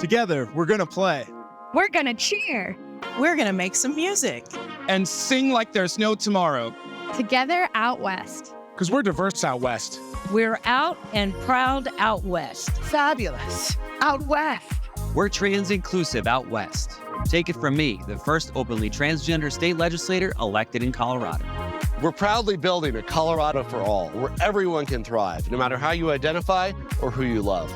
Together, we're gonna play. We're gonna cheer. We're gonna make some music. And sing like there's no tomorrow. Together out west. Because we're diverse out west. We're out and proud out west. Fabulous out west. We're trans inclusive out west. Take it from me, the first openly transgender state legislator elected in Colorado. We're proudly building a Colorado for all, where everyone can thrive, no matter how you identify or who you love.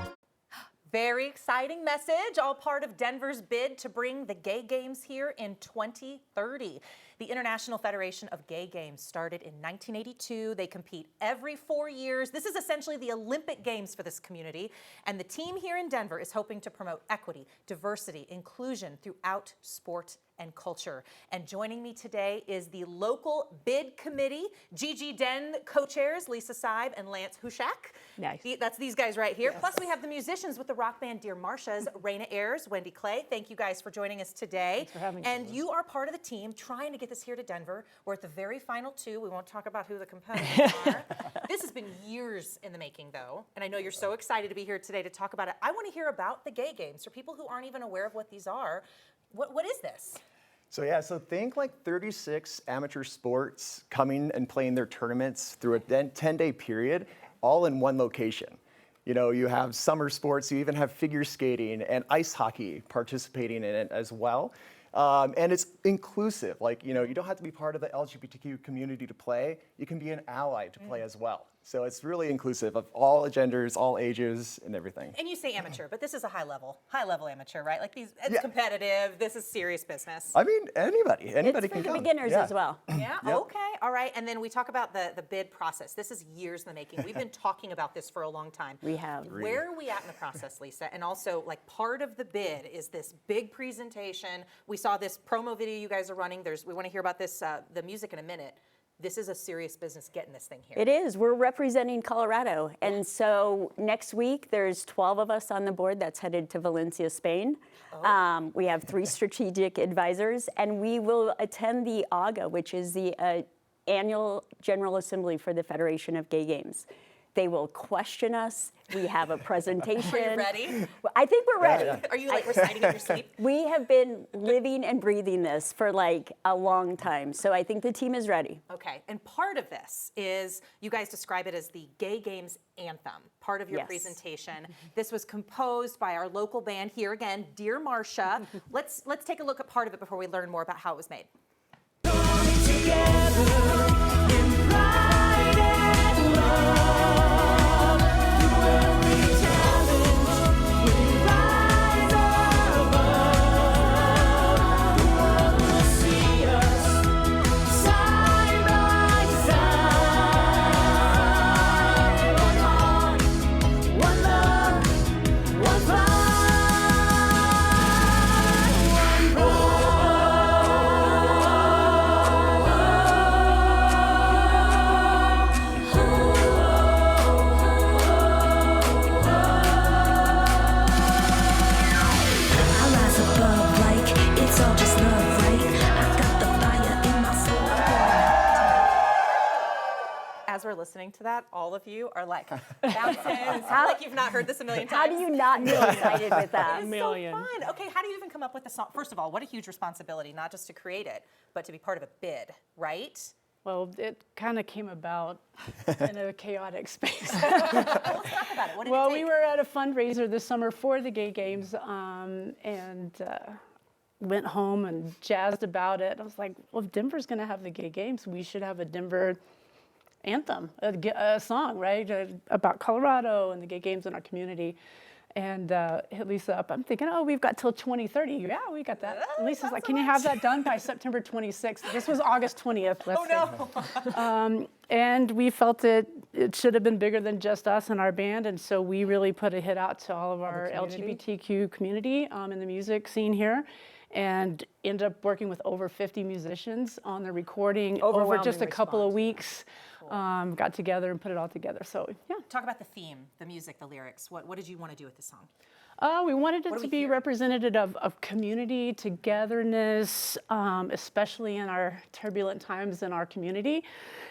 Very exciting message, all part of Denver's bid to bring the Gay Games here in 2030. The International Federation of Gay Games started in 1982. They compete every 4 years. This is essentially the Olympic Games for this community. And the team here in Denver is hoping to promote equity, diversity, inclusion throughout sport and culture. And joining me today is the local bid committee, Gigi Den co-chairs, Lisa Seib and Lance Hushak. Nice. That's these guys right here. Yes. Plus we have the musicians with the rock band Dear Marcia's, Raina Ayers, Wendy Clay. Thank you guys for joining us today. Thanks for having us. And you are part of the team trying to get this here to Denver. We're at the very final two. We won't talk about who the competitors are. This has been years in the making though, and I know you're so excited to be here today to talk about it. I want to hear about the Gay Games. For people who aren't even aware of what these are, what is this? So think like 36 amateur sports coming and playing their tournaments through a 10-day period, all in one location. You know, you have summer sports, you even have figure skating and ice hockey participating in it as well. And it's inclusive, like, you know, you don't have to be part of the LGBTQ community to play, you can be an ally to play as well. So it's really inclusive of all genders, all ages, and everything. And you say amateur, but this is a high level amateur, right? Like it's competitive, this is serious business. I mean, anybody It's can for the come. beginners as well. Yeah, okay, all right. And then we talk about the bid process. This is years in the making. We've been talking about this for a long time. We have. Where are we at in the process, Lisa? And also, like, part of the bid is this big presentation. We saw this promo video you guys are running. We want to hear about this, the music in a minute. This is a serious business getting this thing here. It is. We're representing Colorado. And so next week, there's 12 of us on the board that's headed to Valencia, Spain. We have 3 strategic advisors, and we will attend the AGA, which is the annual General Assembly for the Federation of Gay Games. They will question us. We have a presentation. Are you ready? I think we're ready. Are you like reciting in your sleep? We have been living and breathing this for like a long time. So I think the team is ready. Okay, and part of this is, you guys describe it as the Gay Games anthem, part of your Yes. presentation. This was composed by our local band here again, Dear Marcia. Let's take a look at part of it before we learn more about how it was made. As we're listening to that, all of you are like bouncing. It's not like you've not heard this a million How times. do you not get excited with that? It's so fun. Okay, how do you even come up with the song? First of all, what a huge responsibility, not just to create it, but to be part of a bid, right? Well, it kind of came about in a chaotic space. Well, let's talk about it. What did it take? We were at a fundraiser this summer for the Gay Games, and went home and jazzed about it. I was like, well, if Denver's going to have the Gay Games, we should have a Denver anthem, a song, right, about Colorado and the Gay Games in our community. And hit Lisa up. I'm thinking, oh, we've got till 2030. Yeah, we got that. And Lisa's like, can you have that done by September 26th? This was August 20th, let's say. And we felt it should have been bigger than just us and our band. And so we really put a hit out to all of our LGBTQ community in the music scene here. And ended up working with over 50 musicians on the recording over just a couple of weeks. Got together and put it all together. So yeah. Talk about the theme, the music, the lyrics. What did you want to do with the song? We wanted it to be representative of community, togetherness, especially in our turbulent times in our community.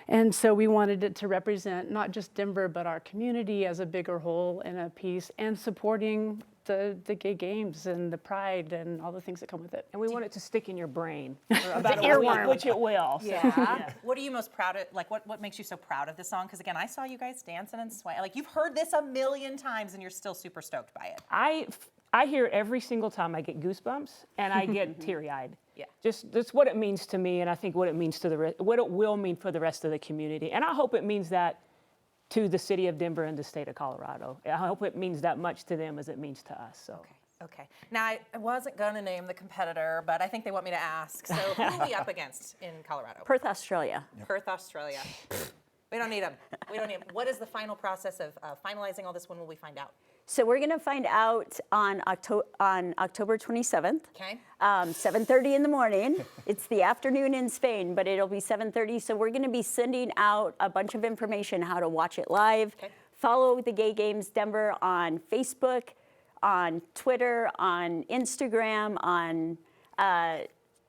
And so we wanted it to represent not just Denver, but our community as a bigger whole and a piece, and supporting the gay games and the pride and all the things that come with it. And we want it to stick in your brain for about The a week, earworm. which it will. So, Yeah. What are you most proud of? Like, what makes you so proud of this song? Because again, I saw you guys dancing and swaying. Like, you've heard this a million times and you're still super stoked by it. I hear it every single time. I get goosebumps and I get teary-eyed. Yeah. Just that's what it means to me, and I think what it means to what it will mean for the rest of the community. And I hope it means that to the city of Denver and the state of Colorado. I hope it means that much to them as it means to us. So. Okay. Now, I wasn't going to name the competitor, but I think they want me to ask. So who are we up against in Colorado? Perth, Australia. Perth, Australia. We don't need them. We don't need them. What is the final process of finalizing all this? When will we find out? So we're going to find out on October 27th. Okay. 7:30 in the morning. It's the afternoon in Spain, but it'll be 7:30. So we're going to be sending out a bunch of information how to watch it live. Okay. Follow the Gay Games Denver on Facebook, on Twitter, on Instagram, on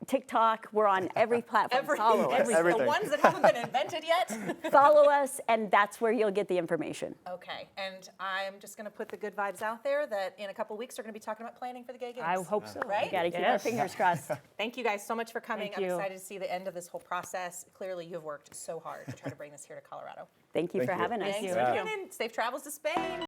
TikTok. We're on every platform. Follow us. The Everything. ones that haven't been invented yet. Follow us, and that's where you'll get the information. Okay. And I'm just going to put the good vibes out there that in a couple weeks we're going to be talking about planning for the Gay Games. I hope so. Right? Got to keep our fingers crossed. Thank you guys so much for coming. Thank I'm you. excited to see the end of this whole process. Clearly, you've worked so hard to try to bring this here to Colorado. Thank you for having us. Thanks for coming in. Safe travels to Spain.